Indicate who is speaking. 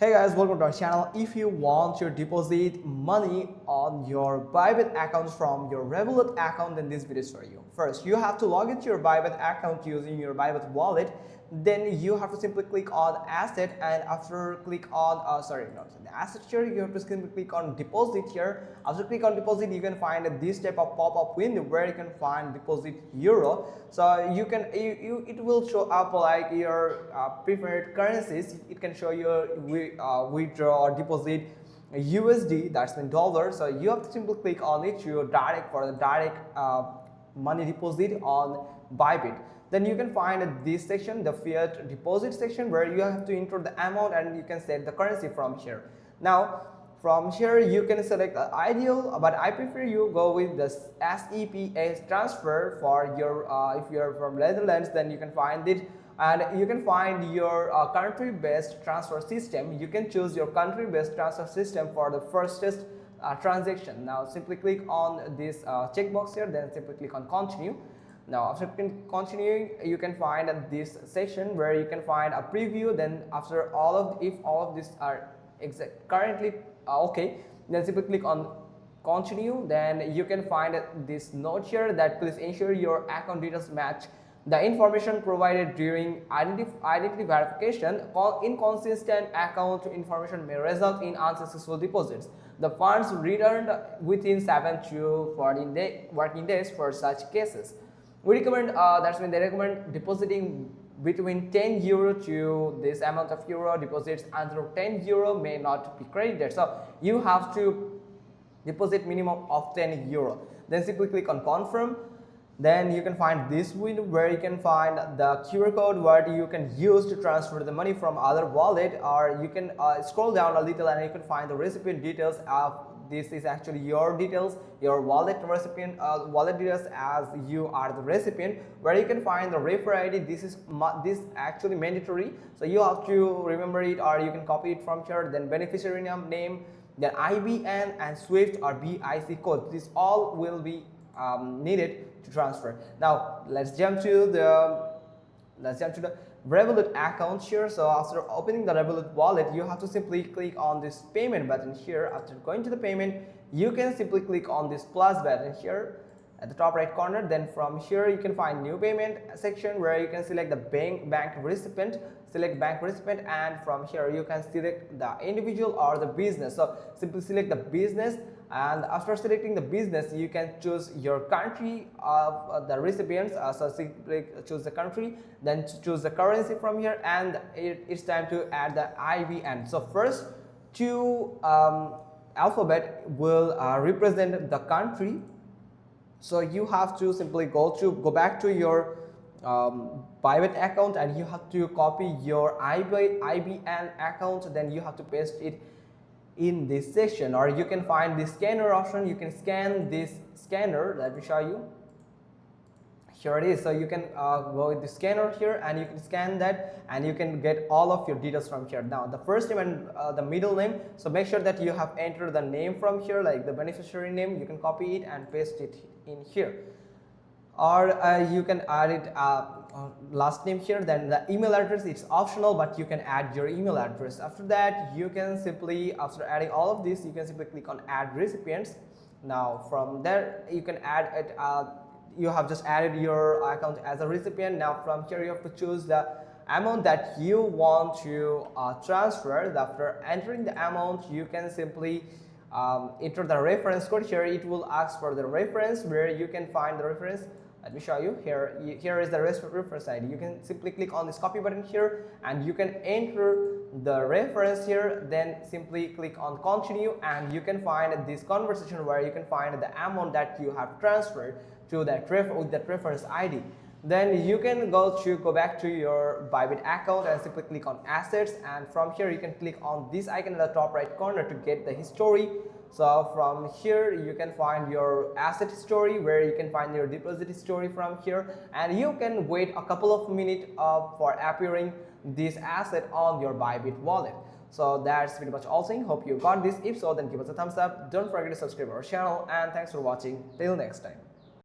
Speaker 1: Hey guys, welcome to our channel. If you want to deposit money on your Bybit account from your Revolut account, then this video is for you. First, you have to log into your Bybit account using your Bybit wallet. Then you have to simply click on asset, and after click on the asset here, you have to simply click on deposit here. After click on deposit, you can find this type of pop-up window where you can find deposit euro. So you can it will show up like your preferred currencies. It can show your withdraw or deposit USD, that's in dollars. So you have to simply click on it to for the direct money deposit on Bybit. Then you can find this section, the fiat deposit section, where you have to enter the amount and you can set the currency from here. Now from here you can select ideal, but I prefer you go with the SEPA transfer for your if you're from Netherlands, then you can find it. And you can find your country-based transfer system. You can choose your country-based transfer system for the firstest transaction. Now simply click on this checkbox here, then simply click on continue. Now after continuing, you can find this section where you can find a preview. Then after if all of these are currently okay, then simply click on continue. Then you can find this note here that please ensure your account details match the information provided during identity verification. Inconsistent account information may result in unsuccessful deposits. The funds returned within 7 to 14 working days for such cases. We recommend, that's when they recommend depositing between 10 euro to this amount of euro. Deposits under 10 euro may not be credited. So you have to deposit minimum of 10 euro. Then simply click on confirm. Then you can find this window where you can find the QR code what you can use to transfer the money from other wallet, or you can scroll down a little and you can find the recipient details of this is actually your details, your wallet recipient wallet details as you are the recipient, where you can find the refer ID. This actually mandatory, so you have to remember it, or you can copy it from here. Then beneficiary name, then IBN and SWIFT or BIC code. This all will be needed to transfer. Now let's jump to the Revolut account here. So after opening the Revolut wallet, you have to simply click on this payment button here. After going to the payment, you can simply click on this plus button here at the top right corner. Then from here you can find new payment section where you can select the bank recipient. Select bank recipient, and from here you can select the individual or the business. So simply select the business, and after selecting the business you can choose your country of the recipients. So simply choose the country, then choose the currency from here, and it's time to add the IBN. So first two alphabet will represent the country. So you have to simply go back to your Bybit account, and you have to copy your IBN account. Then you have to paste it in this section, or you can find the scanner option. You can scan this scanner. Let me show you. Here it is. So you can go with the scanner here and you can scan that, and you can get all of your details from here. Now the first name and the middle name, so make sure that you have entered the name from here, like the beneficiary name. You can copy it and paste it in here, or you can add it last name here. Then the email address, it's optional, but you can add your email address. After that you can simply, after adding all of this, you can simply click on add recipients. Now from there you can add it. You have just added your account as a recipient. Now from here you have to choose the amount that you want to transfer. After entering the amount, you can simply enter the reference code here. It will ask for the reference, where you can find the reference. Let me show you here. Here is the reference ID. You can simply click on this copy button here, and you can enter the reference here. Then simply click on continue, and you can find this conversation where you can find the amount that you have transferred to that with that reference ID. Then you can go back to your Bybit account and simply click on assets, and from here you can click on this icon at the top right corner to get the history. So from here you can find your asset history, where you can find your deposit history from here, and you can wait a couple of minutes for appearing this asset on your Bybit wallet. So that's pretty much all thing. Hope you got this. If so, then give us a thumbs up. Don't forget to subscribe our channel, and thanks for watching. Till next time.